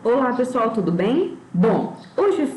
Olá pessoal, tudo bem? Bom, hoje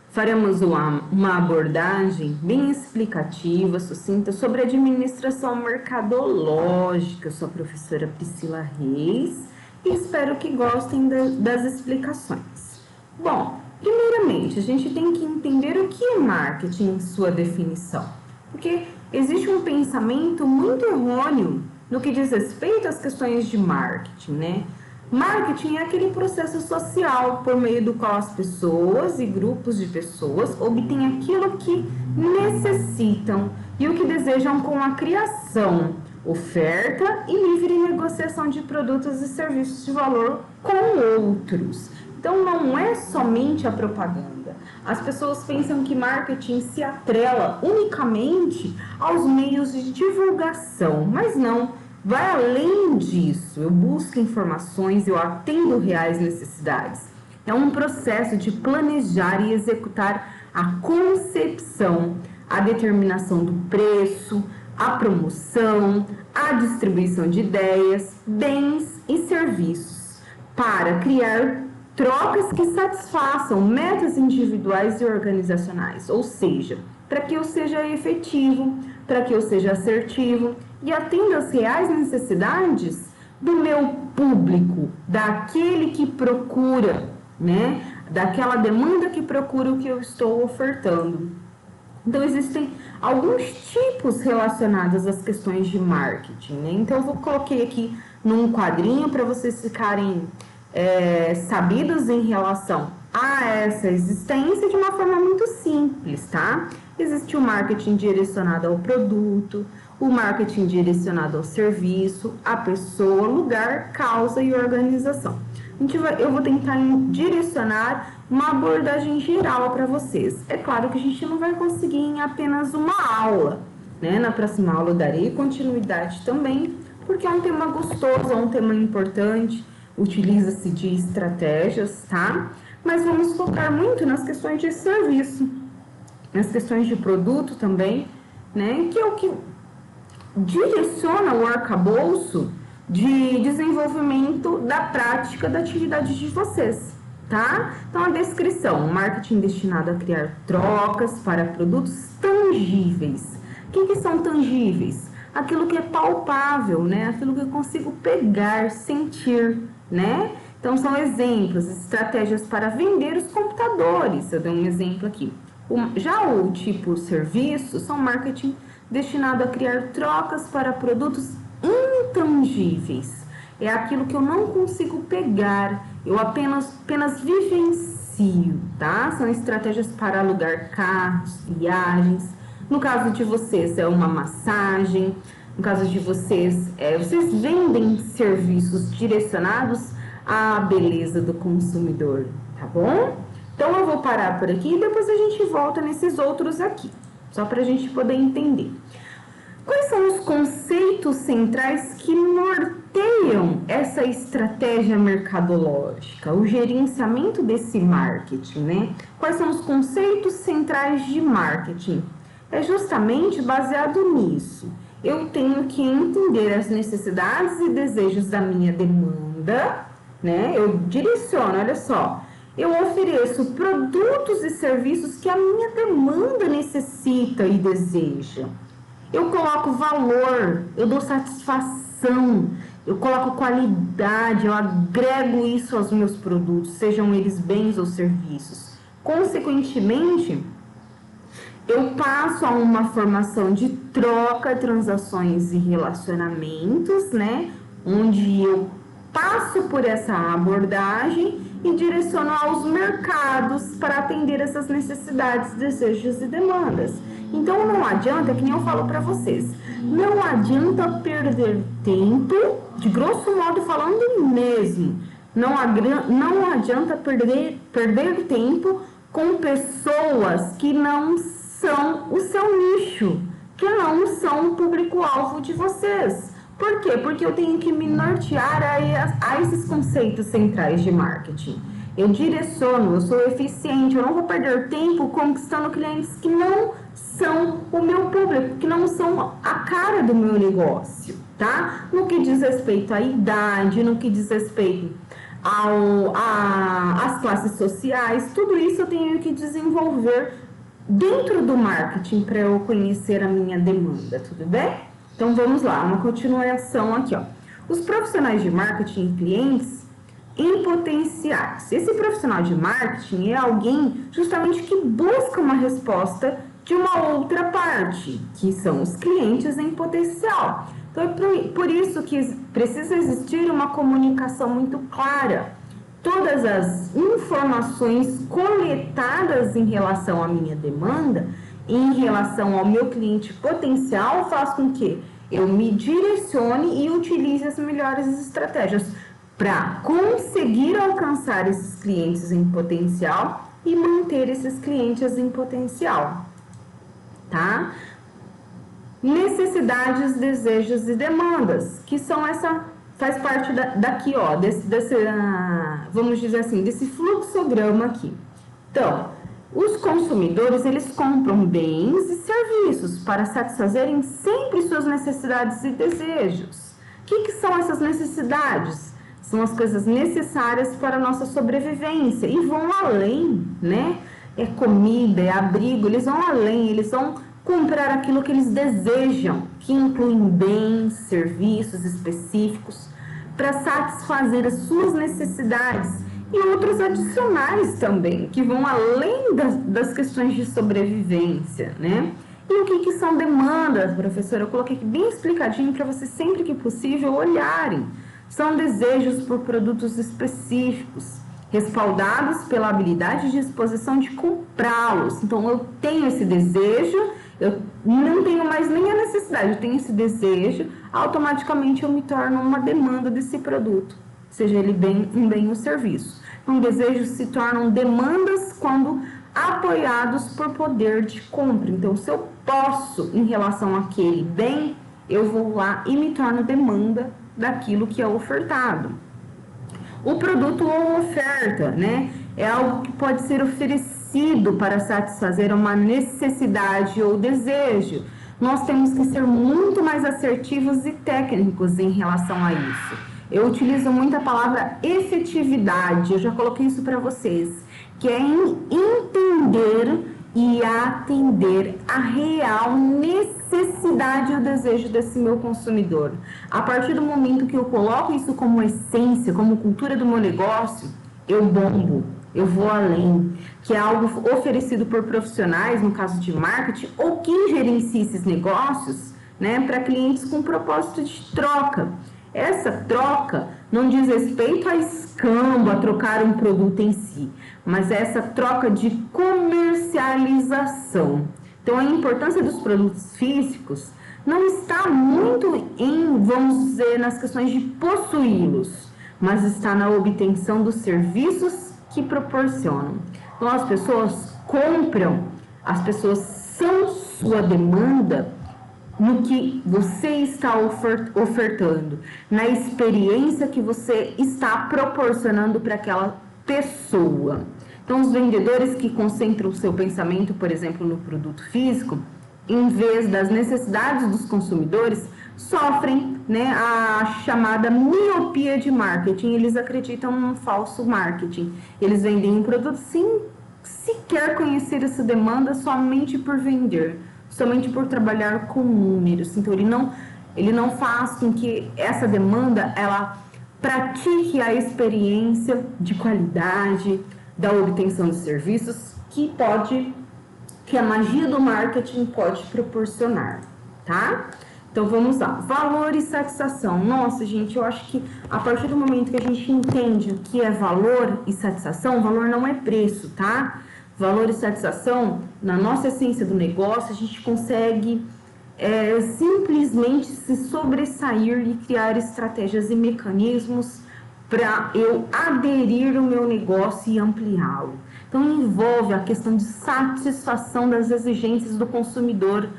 faremos uma abordagem bem explicativa, sucinta, sobre administração mercadológica. Eu sou a professora Priscila Reis e espero que gostem das explicações. Bom, primeiramente, a gente tem que entender o que é marketing em sua definição, porque existe um pensamento muito errôneo no que diz respeito às questões de marketing, né? Marketing é aquele processo social por meio do qual as pessoas e grupos de pessoas obtêm aquilo que necessitam e o que desejam com a criação, oferta e livre negociação de produtos e serviços de valor com outros. Então, não é somente a propaganda. As pessoas pensam que marketing se atrela unicamente aos meios de divulgação, mas não. Vai além disso, eu busco informações, eu atendo reais necessidades. É um processo de planejar e executar a concepção, a determinação do preço, a promoção, a distribuição de ideias, bens e serviços, para criar trocas que satisfaçam metas individuais e organizacionais, ou seja, para que eu seja efetivo, para que eu seja assertivo e atenda às reais necessidades do meu público, daquele que procura, né? Daquela demanda que procura o que eu estou ofertando. Então, existem alguns tipos relacionados às questões de marketing, né? Então, eu coloquei aqui num quadrinho para vocês ficarem sabidos em relação a essa existência de uma forma muito simples, tá? Existe o marketing direcionado ao produto, o marketing direcionado ao serviço, a pessoa, lugar, causa e organização. Eu vou tentar direcionar uma abordagem geral para vocês. É claro que a gente não vai conseguir em apenas uma aula, né? Na próxima aula eu darei continuidade também, porque é um tema gostoso, é um tema importante, utiliza-se de estratégias, tá? Mas vamos focar muito nas questões de serviço, nas questões de produto também, né? Que é o que direciona o arcabouço de desenvolvimento da prática da atividade de vocês, tá? Então, a descrição: marketing destinado a criar trocas para produtos tangíveis. O que são tangíveis? Aquilo que é palpável, né? Aquilo que eu consigo pegar, sentir, né? Então, são exemplos, estratégias para vender os computadores. Eu dei um exemplo aqui. Já o tipo serviço são marketing destinado a criar trocas para produtos intangíveis. É aquilo que eu não consigo pegar, eu apenas vivencio, tá? São estratégias para alugar carros, viagens. No caso de vocês, é uma massagem. No caso de vocês, vocês vendem serviços direcionados à beleza do consumidor, tá bom? Então, eu vou parar por aqui e depois a gente volta nesses outros aqui, só para a gente poder entender. Quais são os conceitos centrais que norteiam essa estratégia mercadológica, o gerenciamento desse marketing, né? Quais são os conceitos centrais de marketing? É justamente baseado nisso. Eu tenho que entender as necessidades e desejos da minha demanda, né? Eu direciono, olha só. Eu ofereço produtos e serviços que a minha demanda necessita e deseja. Eu coloco valor, eu dou satisfação, eu coloco qualidade, eu agrego isso aos meus produtos, sejam eles bens ou serviços. Consequentemente, eu passo a uma formação de troca, transações e relacionamentos, né? Onde eu passo por essa abordagem e direciono aos mercados para atender essas necessidades, desejos e demandas. Então, não adianta, que nem eu falo para vocês, não adianta perder tempo, de grosso modo falando mesmo, não adianta perder tempo com pessoas que não são o seu nicho, que não são o público-alvo de vocês. Por quê? Porque eu tenho que me nortear a esses conceitos centrais de marketing. Eu direciono, eu sou eficiente, eu não vou perder tempo conquistando clientes que não são o meu público, que não são a cara do meu negócio, tá? No que diz respeito à idade, no que diz respeito às classes sociais, tudo isso eu tenho que desenvolver dentro do marketing para eu conhecer a minha demanda, tudo bem? Então vamos lá, uma continuação aqui, ó. Os profissionais de marketing e clientes em potenciais. Esse profissional de marketing é alguém justamente que busca uma resposta de uma outra parte, que são os clientes em potencial. Então é por isso que precisa existir uma comunicação muito clara. Todas as informações coletadas em relação à minha demanda, em relação ao meu cliente potencial, faz com que eu me direcione e utilize as melhores estratégias para conseguir alcançar esses clientes em potencial e manter esses clientes em potencial, tá? Necessidades, desejos e demandas, que são faz parte daqui, ó, vamos dizer assim, desse fluxograma aqui. Então, os consumidores, eles compram bens e serviços para satisfazerem sempre suas necessidades e desejos. O que são essas necessidades? São as coisas necessárias para a nossa sobrevivência e vão além, né? É comida, é abrigo, eles vão além, eles vão comprar aquilo que eles desejam, que incluem bens, serviços específicos para satisfazer as suas necessidades e outros adicionais também, que vão além das questões de sobrevivência, né? E o que são demandas, professora? Eu coloquei aqui bem explicadinho para vocês sempre que possível olharem. São desejos por produtos específicos, respaldados pela habilidade de disposição de comprá-los. Então, eu tenho esse desejo, eu não tenho mais nem a necessidade, eu tenho esse desejo, automaticamente eu me torno uma demanda desse produto, seja ele um bem ou serviço. Então, desejos se tornam demandas quando apoiados por poder de compra. Então, se eu posso, em relação àquele bem, eu vou lá e me torno demanda daquilo que é ofertado. O produto ou oferta, né, é algo que pode ser oferecido para satisfazer uma necessidade ou desejo. Nós temos que ser muito mais assertivos e técnicos em relação a isso. Eu utilizo muito a palavra efetividade, eu já coloquei isso para vocês, que é entender e atender a real necessidade e o desejo desse meu consumidor. A partir do momento que eu coloco isso como essência, como cultura do meu negócio, eu bombo, eu vou além, que é algo oferecido por profissionais, no caso de marketing, ou quem gerencia esses negócios, né, para clientes com propósito de troca. Essa troca não diz respeito a escambo, a trocar um produto em si, mas essa troca de comercialização. Então, a importância dos produtos físicos não está muito vamos dizer, nas questões de possuí-los, mas está na obtenção dos serviços que proporcionam. Então, as pessoas compram, as pessoas são sua demanda no que você está ofertando, na experiência que você está proporcionando para aquela pessoa. Então, os vendedores que concentram o seu pensamento, por exemplo, no produto físico, em vez das necessidades dos consumidores, sofrem, né, a chamada miopia de marketing. Eles acreditam num falso marketing. Eles vendem um produto sem sequer conhecer essa demanda, somente por vender, somente por trabalhar com números. Então, ele não faz com que essa demanda, ela pratique a experiência de qualidade, da obtenção de serviços que a magia do marketing pode proporcionar, tá? Então, vamos lá. Valor e satisfação. Nossa, gente, eu acho que a partir do momento que a gente entende o que é valor e satisfação, valor não é preço, tá? Valor e satisfação, na nossa essência do negócio, a gente consegue simplesmente se sobressair e criar estratégias e mecanismos para eu aderir ao meu negócio e ampliá-lo. Então, envolve a questão de satisfação das exigências do consumidor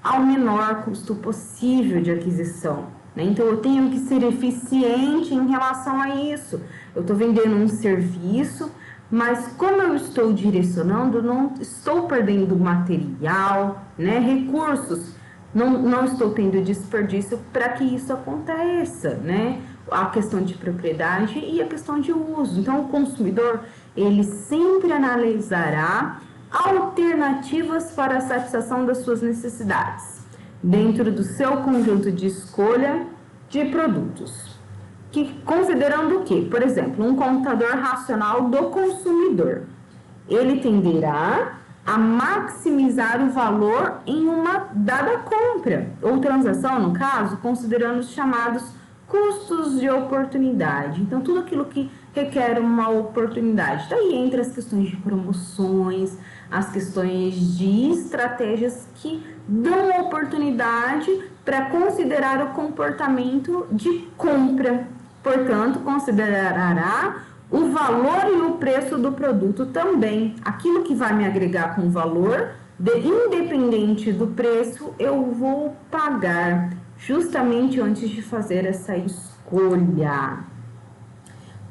ao menor custo possível de aquisição, né? Então, eu tenho que ser eficiente em relação a isso. Eu estou vendendo um serviço, mas como eu estou direcionando, não estou perdendo material, né, recursos não estou tendo desperdício para que isso aconteça, né? A questão de propriedade e a questão de uso. Então, o consumidor, ele sempre analisará alternativas para a satisfação das suas necessidades, dentro do seu conjunto de escolha de produtos. Considerando o quê? Por exemplo, um computador racional do consumidor. Ele tenderá a maximizar o valor em uma dada compra ou transação, no caso, considerando os chamados custos de oportunidade. Então, tudo aquilo que requer uma oportunidade. Daí entra as questões de promoções, as questões de estratégias que dão oportunidade para considerar o comportamento de compra. Portanto, considerará o valor e o preço do produto também. Aquilo que vai me agregar com valor, independente do preço, eu vou pagar justamente antes de fazer essa escolha.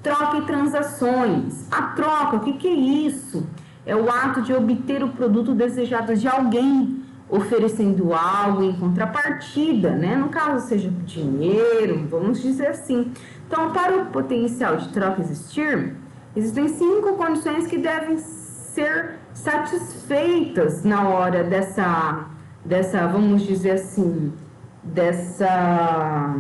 Troca e transações. A troca, o que é isso? É o ato de obter o produto desejado de alguém, oferecendo algo em contrapartida, né? No caso, seja dinheiro, vamos dizer assim. Então, para o potencial de troca existir, existem 5 condições que devem ser satisfeitas na hora dessa vamos dizer assim, dessa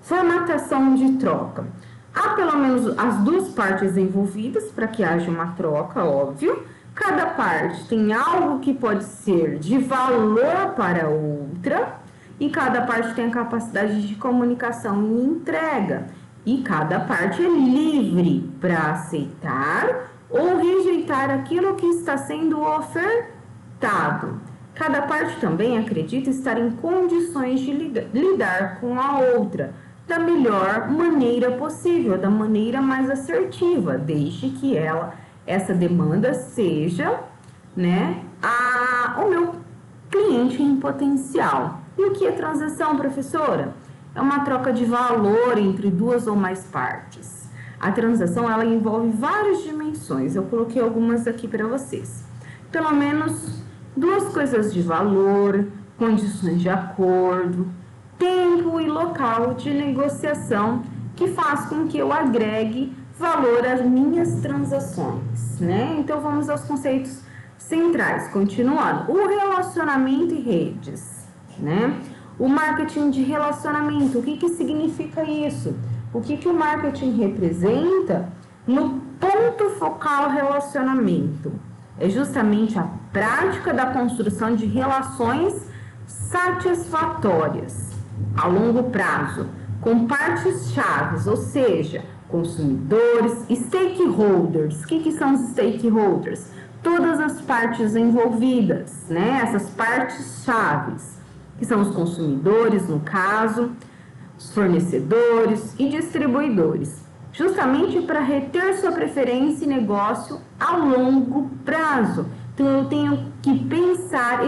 formatação de troca. Há pelo menos as 2 partes envolvidas para que haja uma troca, óbvio. Cada parte tem algo que pode ser de valor para a outra e cada parte tem a capacidade de comunicação e entrega. E cada parte é livre para aceitar ou rejeitar aquilo que está sendo ofertado. Cada parte também acredita estar em condições de lidar com a outra da melhor maneira possível, da maneira mais assertiva, desde que essa demanda seja, né, o meu cliente em potencial. E o que é transação, professora? É uma troca de valor entre 2 ou mais partes. A transação, ela envolve várias dimensões. Eu coloquei algumas aqui para vocês. Pelo menos 2 coisas de valor, condições de acordo, tempo e local de negociação que faz com que eu agregue valor às minhas transações, né? Então, vamos aos conceitos centrais. Continuando, o relacionamento e redes, né? O marketing de relacionamento, o que significa isso? O que o marketing representa no ponto focal relacionamento? É justamente a prática da construção de relações satisfatórias a longo prazo, com partes chaves, ou seja, consumidores, stakeholders. O que são os stakeholders? Todas as partes envolvidas, né? Essas partes chaves, que são os consumidores, no caso, os fornecedores e distribuidores, justamente para reter sua preferência e negócio a longo prazo. Então, eu tenho que pensar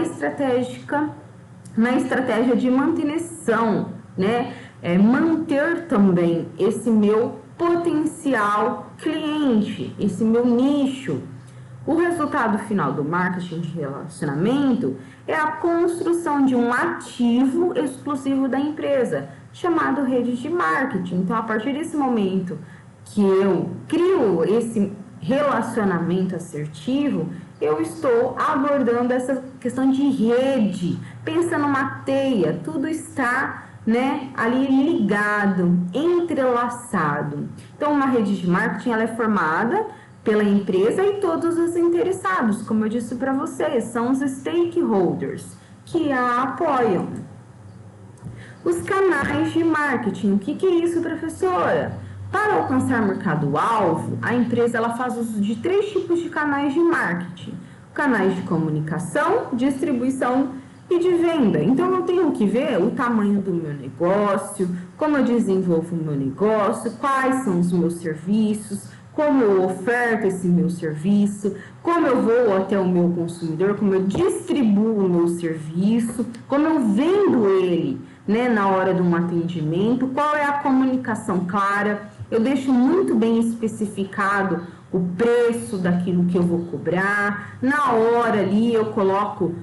na estratégia de manutenção, né? Manter também esse meu potencial cliente, esse meu nicho. O resultado final do marketing de relacionamento é a construção de um ativo exclusivo da empresa, chamado rede de marketing. Então, a partir desse momento que eu crio esse relacionamento assertivo, eu estou abordando essa questão de rede. Pensa numa teia, tudo está, né, ali ligado, entrelaçado. Então, uma rede de marketing, ela é formada pela empresa e todos os interessados, como eu disse para vocês, são os stakeholders que a apoiam. Os canais de marketing, o que é isso, professora? Para alcançar mercado-alvo, a empresa ela faz uso de 3 tipos de canais de marketing: canais de comunicação, distribuição e de venda. Então, eu tenho que ver o tamanho do meu negócio, como eu desenvolvo o meu negócio, quais são os meus serviços, como eu oferto esse meu serviço, como eu vou até o meu consumidor, como eu distribuo o meu serviço, como eu vendo ele, né, na hora de um atendimento, qual é a comunicação clara. Eu deixo muito bem especificado o preço daquilo que eu vou cobrar. Na hora ali eu coloco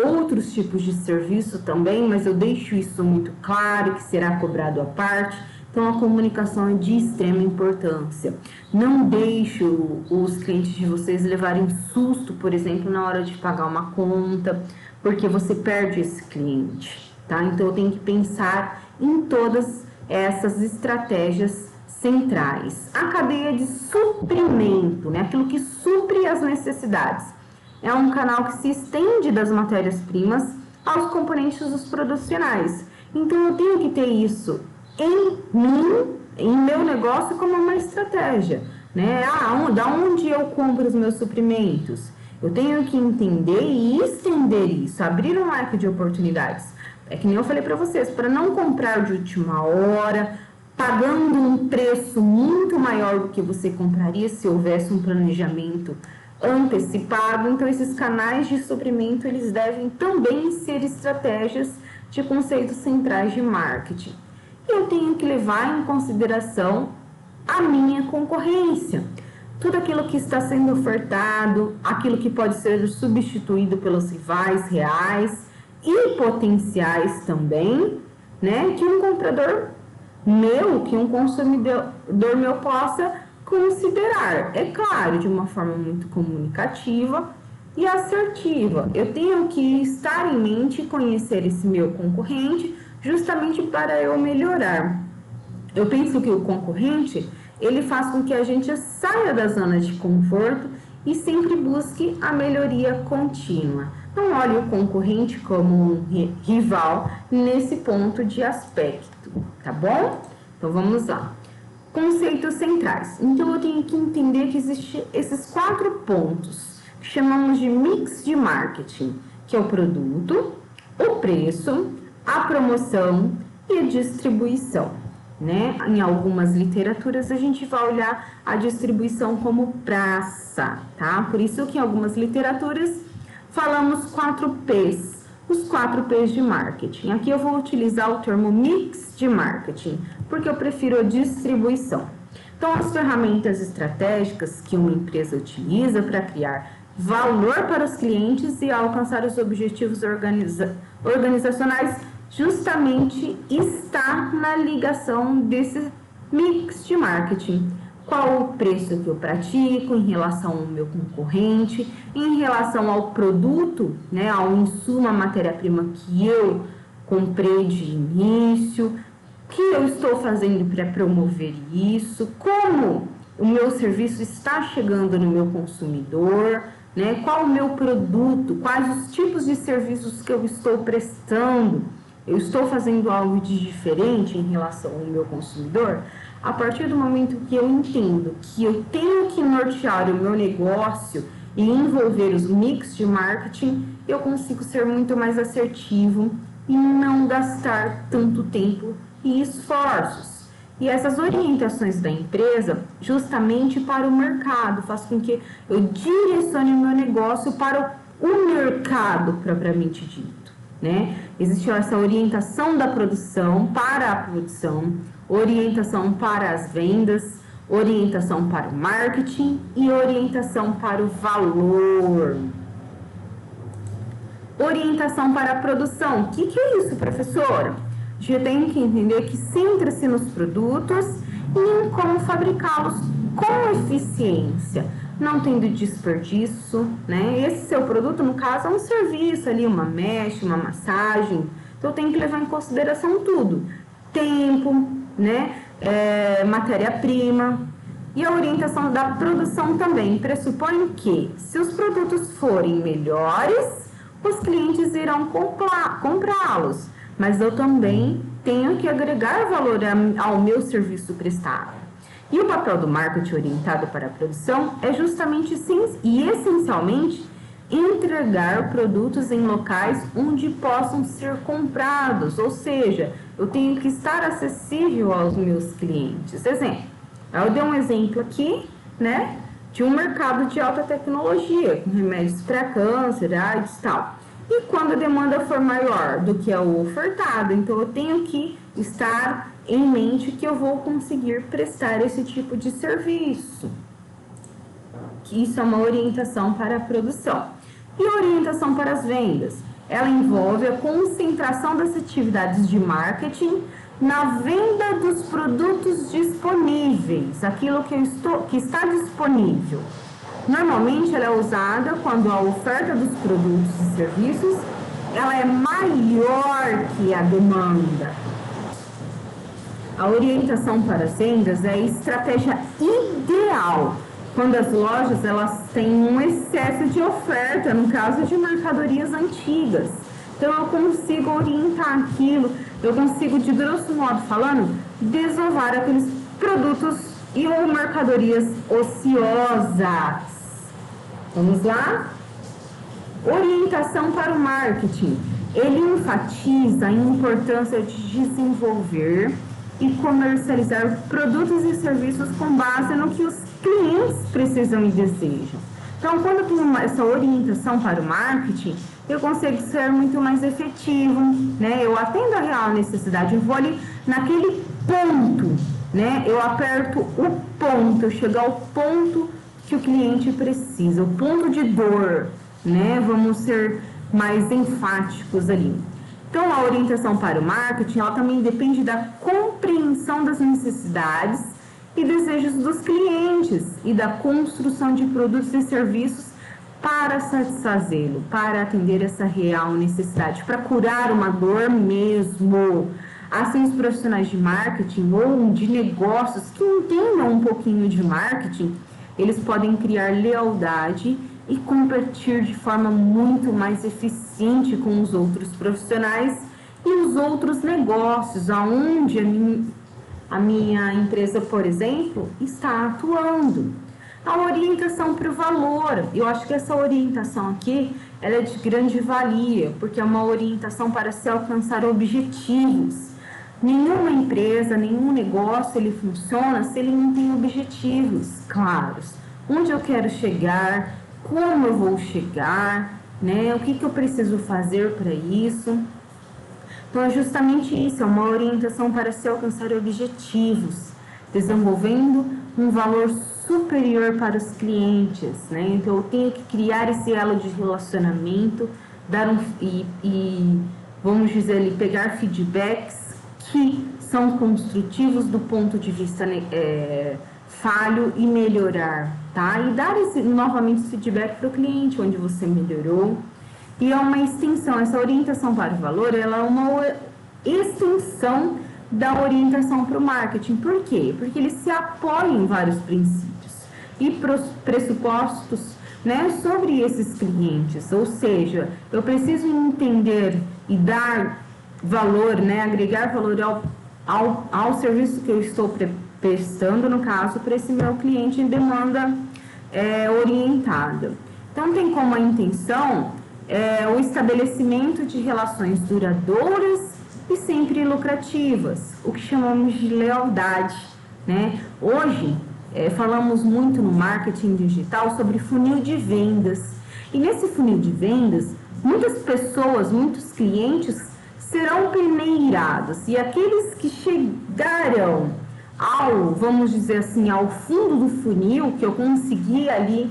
outros tipos de serviço também, mas eu deixo isso muito claro, que será cobrado à parte. Então, a comunicação é de extrema importância. Não deixe os clientes de vocês levarem susto, por exemplo, na hora de pagar uma conta, porque você perde esse cliente, tá? Então, eu tenho que pensar em todas essas estratégias centrais. A cadeia de suprimento, né? Aquilo que supre as necessidades. É um canal que se estende das matérias-primas aos componentes dos produtos finais. Então, eu tenho que ter isso em mim, em meu negócio, como uma estratégia, né? Da onde eu compro os meus suprimentos? Eu tenho que entender e estender isso, abrir um leque de oportunidades. É que nem eu falei para vocês, para não comprar de última hora, pagando um preço muito maior do que você compraria se houvesse um planejamento antecipado. Então, esses canais de suprimento, eles devem também ser estratégias de conceitos centrais de marketing. Eu tenho que levar em consideração a minha concorrência. Tudo aquilo que está sendo ofertado, aquilo que pode ser substituído pelos rivais reais e potenciais também, né? Que um comprador meu, que um consumidor meu possa considerar. É claro, de uma forma muito comunicativa e assertiva. Eu tenho que estar em mente e conhecer esse meu concorrente justamente para eu melhorar. Eu penso que o concorrente, ele faz com que a gente saia da zona de conforto e sempre busque a melhoria contínua. Não olhe o concorrente como um rival nesse ponto de aspecto, tá bom? Então vamos lá. Conceitos centrais. Então eu tenho que entender que existem esses 4 pontos que chamamos de mix de marketing, que é o produto, o preço, a promoção e a distribuição, né? Em algumas literaturas a gente vai olhar a distribuição como praça, tá? Por isso que em algumas literaturas falamos 4 P's, os 4 P's de marketing. Aqui eu vou utilizar o termo mix de marketing, porque eu prefiro a distribuição. Então, as ferramentas estratégicas que uma empresa utiliza para criar valor para os clientes e alcançar os objetivos organizacionais justamente está na ligação desse mix de marketing. Qual o preço que eu pratico em relação ao meu concorrente, em relação ao produto, né, ao insumo, a matéria-prima que eu comprei de início, o que eu estou fazendo para promover isso, como o meu serviço está chegando no meu consumidor, né, qual o meu produto, quais os tipos de serviços que eu estou prestando, eu estou fazendo algo de diferente em relação ao meu consumidor. A partir do momento que eu entendo que eu tenho que nortear o meu negócio e envolver os mix de marketing, eu consigo ser muito mais assertivo e não gastar tanto tempo e esforços. E essas orientações da empresa, justamente para o mercado, faz com que eu direcione o meu negócio para o mercado propriamente dito, né? Existe essa orientação da produção para a produção, orientação para as vendas, orientação para o marketing e orientação para o valor. Orientação para a produção. O que é isso, professora? A gente tem que entender que centra-se nos produtos e em como fabricá-los com eficiência, não tendo desperdício, né? Esse seu produto, no caso, é um serviço ali, uma mesh, uma massagem. Então, eu tenho que levar em consideração tudo. Tempo, né? Matéria-prima. E a orientação da produção também pressupõe que, se os produtos forem melhores, os clientes irão comprá-los. Mas eu também tenho que agregar valor ao meu serviço prestado. E o papel do marketing orientado para a produção é justamente e essencialmente entregar produtos em locais onde possam ser comprados, ou seja, eu tenho que estar acessível aos meus clientes. Exemplo, eu dei um exemplo aqui, né, de um mercado de alta tecnologia, com remédios para câncer, AIDS e tal. E quando a demanda for maior do que o ofertado, então eu tenho que estar em mente que eu vou conseguir prestar esse tipo de serviço. Que isso é uma orientação para a produção. E orientação para as vendas? Ela envolve a concentração das atividades de marketing na venda dos produtos disponíveis, aquilo que está disponível. Normalmente ela é usada quando a oferta dos produtos e serviços ela é maior que a demanda. A orientação para as vendas é a estratégia ideal quando as lojas elas têm um excesso de oferta, no caso de mercadorias antigas. Então eu consigo orientar aquilo, eu consigo, de grosso modo falando, desovar aqueles produtos e ou mercadorias ociosas. Vamos lá? Orientação para o marketing. Ele enfatiza a importância de desenvolver e comercializar produtos e serviços com base no que os clientes precisam e desejam. Então, quando eu tenho essa orientação para o marketing, eu consigo ser muito mais efetivo, né? Eu atendo a real necessidade, eu vou ali naquele ponto, né? Eu aperto o ponto, eu chego ao ponto que o cliente precisa, o ponto de dor, né? Vamos ser mais enfáticos ali. Então, a orientação para o marketing, ela também depende da compreensão das necessidades e desejos dos clientes e da construção de produtos e serviços para satisfazê-lo, para atender essa real necessidade, para curar uma dor mesmo. Assim, os profissionais de marketing ou de negócios que entendam um pouquinho de marketing, eles podem criar lealdade e competir de forma muito mais eficiente com os outros profissionais e os outros negócios, aonde a minha empresa, por exemplo, está atuando. A orientação para o valor, eu acho que essa orientação aqui, ela é de grande valia, porque é uma orientação para se alcançar objetivos. Nenhuma empresa, nenhum negócio, ele funciona se ele não tem objetivos claros. Onde eu quero chegar, como eu vou chegar, né? O que eu preciso fazer para isso. Então, é justamente isso, é uma orientação para se alcançar objetivos, desenvolvendo um valor superior para os clientes, né? Então, eu tenho que criar esse elo de relacionamento, vamos dizer ali, pegar feedbacks que são construtivos do ponto de vista falho e melhorar, tá? E dar novamente esse feedback para o cliente, onde você melhorou. E é uma extensão, essa orientação para o valor, ela é uma extensão da orientação para o marketing. Por quê? Porque ele se apoia em vários princípios e pressupostos, né, sobre esses clientes. Ou seja, eu preciso entender e dar valor, né, agregar valor ao serviço que eu estou prestando, no caso, para esse meu cliente em demanda orientada. Então, tem como a intenção o estabelecimento de relações duradouras e sempre lucrativas, o que chamamos de lealdade, né? Hoje, falamos muito no marketing digital sobre funil de vendas. E nesse funil de vendas, muitas pessoas, muitos clientes serão peneirados. E aqueles que chegaram vamos dizer assim, ao fundo do funil, que eu consegui ali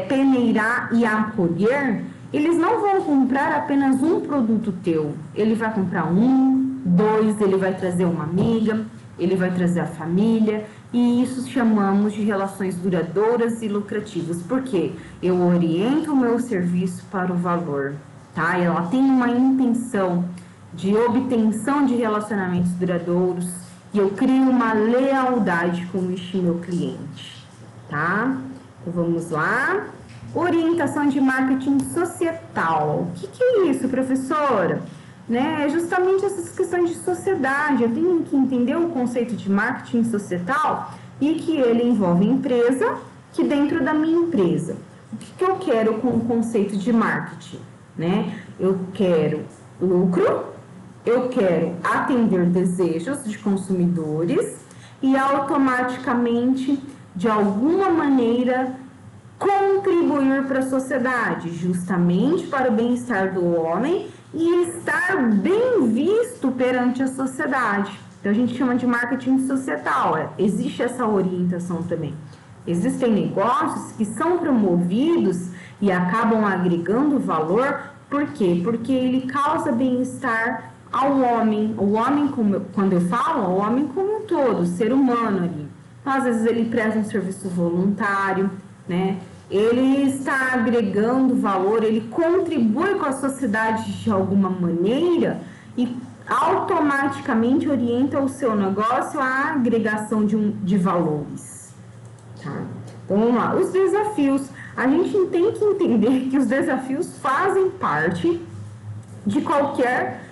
peneirar e acolher, eles não vão comprar apenas um produto teu. Ele vai comprar 1, 2, ele vai trazer uma amiga, ele vai trazer a família, e isso chamamos de relações duradouras e lucrativas, porque eu oriento o meu serviço para o valor, tá? Ela tem uma intenção de obtenção de relacionamentos duradouros e eu crio uma lealdade com este meu cliente, tá? Então, vamos lá. Orientação de marketing societal. O que é isso, professora? Né? É justamente essas questões de sociedade. Eu tenho que entender o conceito de marketing societal e que ele envolve empresa, que dentro da minha empresa. O que eu quero com o conceito de marketing? Né? Eu quero lucro, eu quero atender desejos de consumidores e automaticamente, de alguma maneira, contribuir para a sociedade, justamente para o bem-estar do homem e estar bem visto perante a sociedade. Então, a gente chama de marketing societal. Existe essa orientação também. Existem negócios que são promovidos e acabam agregando valor. Por quê? Porque ele causa bem-estar ao homem. O homem, quando eu falo, o homem como um todo, o ser humano ali. Então, às vezes ele presta um serviço voluntário, né? Ele está agregando valor, ele contribui com a sociedade de alguma maneira e automaticamente orienta o seu negócio à agregação de valores. Tá? Então, vamos lá. Os desafios. A gente tem que entender que os desafios fazem parte de qualquer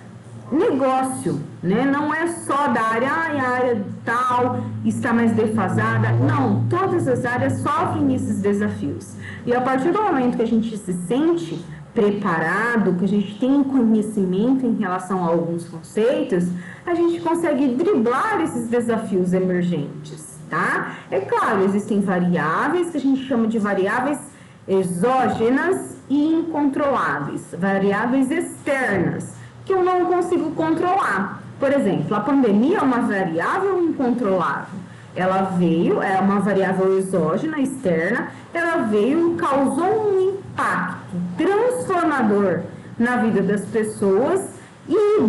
negócio, né? Não é só da área, a área tal está mais defasada. Não, todas as áreas sofrem esses desafios. E a partir do momento que a gente se sente preparado, que a gente tem conhecimento em relação a alguns conceitos, a gente consegue driblar esses desafios emergentes, tá? É claro, existem variáveis que a gente chama de variáveis exógenas e incontroláveis, variáveis externas, que eu não consigo controlar. Por exemplo, a pandemia é uma variável incontrolável. Ela veio, é uma variável exógena, externa, ela veio e causou um impacto transformador na vida das pessoas e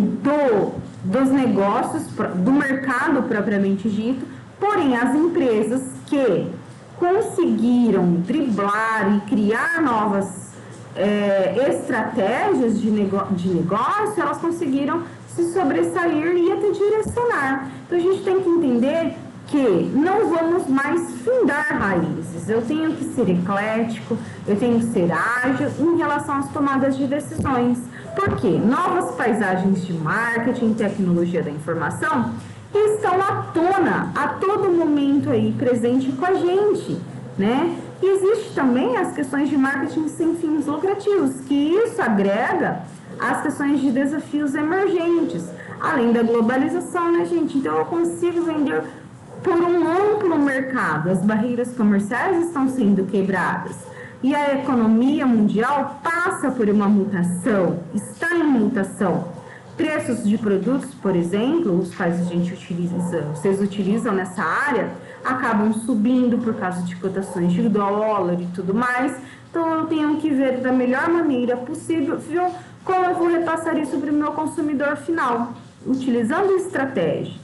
dos negócios, do mercado propriamente dito. Porém, as empresas que conseguiram driblar e criar novas estratégias de negócio, elas conseguiram se sobressair e até direcionar. Então, a gente tem que entender que não vamos mais findar raízes. Eu tenho que ser eclético, eu tenho que ser ágil em relação às tomadas de decisões. Por quê? Novas paisagens de marketing, tecnologia da informação estão à tona, a todo momento aí presente com a gente, né? E existe também as questões de marketing sem fins lucrativos, que isso agrega as questões de desafios emergentes, além da globalização, né, gente? Então, eu consigo vender por um amplo mercado, as barreiras comerciais estão sendo quebradas e a economia mundial passa por uma mutação, está em mutação. Preços de produtos, por exemplo, os quais a gente utiliza, vocês utilizam nessa área, acabam subindo por causa de cotações de dólar e tudo mais. Então, eu tenho que ver da melhor maneira possível como eu vou repassar isso para o meu consumidor final, utilizando estratégias,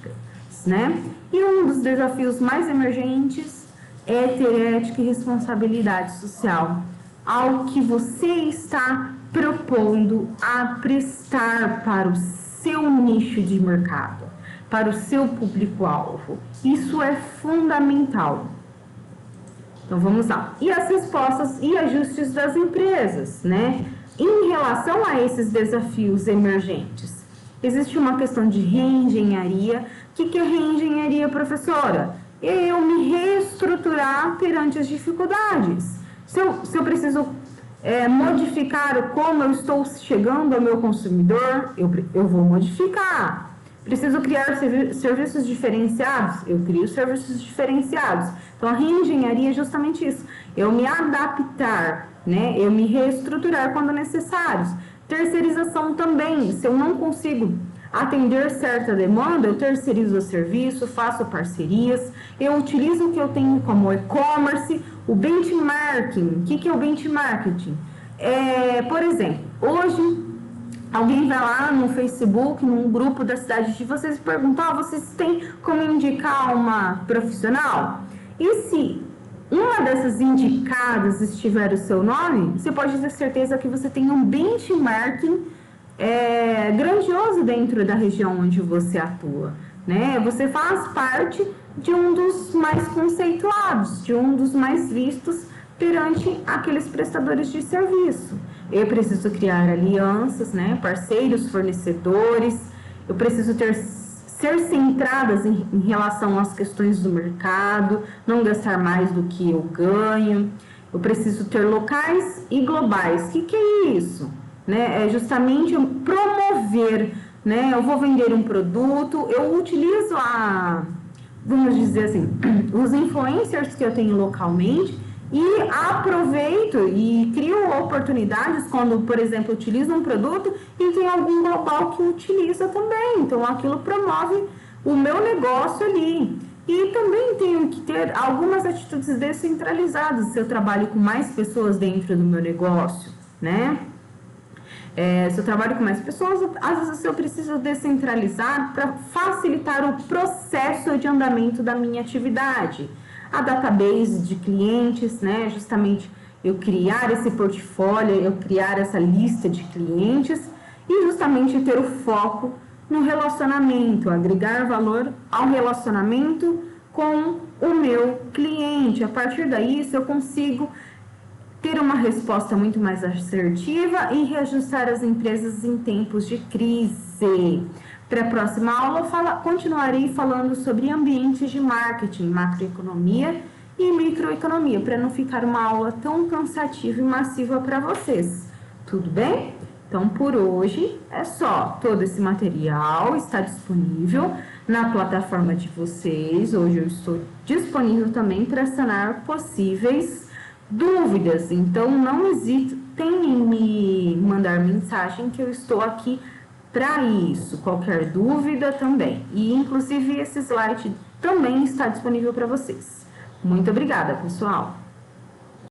né? E um dos desafios mais emergentes é ter ética e responsabilidade social, ao que você está propondo a prestar para o seu nicho de mercado, para o seu público-alvo. Isso é fundamental. Então, vamos lá. E as respostas e ajustes das empresas, né? Em relação a esses desafios emergentes, existe uma questão de reengenharia. O que é reengenharia, professora? Eu me reestruturar perante as dificuldades. Se eu preciso modificar como eu estou chegando ao meu consumidor, eu vou modificar. Preciso criar serviços diferenciados? Eu crio serviços diferenciados. Então, a reengenharia é justamente isso. Eu me adaptar, né? Eu me reestruturar quando necessários. Terceirização também. Se eu não consigo atender certa demanda, eu terceirizo o serviço, faço parcerias, eu utilizo o que eu tenho como e-commerce, o benchmarking. O que é o benchmarking? Por exemplo, hoje alguém vai lá no Facebook, num grupo da cidade de vocês e pergunta: vocês têm como indicar uma profissional? E se uma dessas indicadas estiver o seu nome, você pode ter certeza que você tem um benchmarking grandioso dentro da região onde você atua, né? Você faz parte de um dos mais conceituados, de um dos mais vistos perante aqueles prestadores de serviço. Eu preciso criar alianças, né? Parceiros, fornecedores. Eu preciso ser centradas em relação às questões do mercado, não gastar mais do que eu ganho. Eu preciso ter locais e globais. O que é isso? Né? É justamente promover, né? Eu vou vender um produto, eu utilizo vamos dizer assim, os influencers que eu tenho localmente e aproveito e crio oportunidades quando, por exemplo, utilizo um produto e tem algum global que utiliza também. Então, aquilo promove o meu negócio ali. E também tenho que ter algumas atitudes descentralizadas se eu trabalho com mais pessoas dentro do meu negócio, né? Se eu trabalho com mais pessoas, às vezes eu preciso descentralizar para facilitar o processo de andamento da minha atividade. A database de clientes, né? Justamente eu criar esse portfólio, eu criar essa lista de clientes e justamente ter o foco no relacionamento, agregar valor ao relacionamento com o meu cliente. A partir daí, eu consigo ter uma resposta muito mais assertiva e reajustar as empresas em tempos de crise. Para a próxima aula, continuarei falando sobre ambientes de marketing, macroeconomia e microeconomia, para não ficar uma aula tão cansativa e massiva para vocês. Tudo bem? Então, por hoje é só. Todo esse material está disponível na plataforma de vocês. Hoje eu estou disponível também para sanar possíveis dúvidas. Então, não hesitem em me mandar mensagem que eu estou aqui para isso. Qualquer dúvida também. E, inclusive, esse slide também está disponível para vocês. Muito obrigada, pessoal!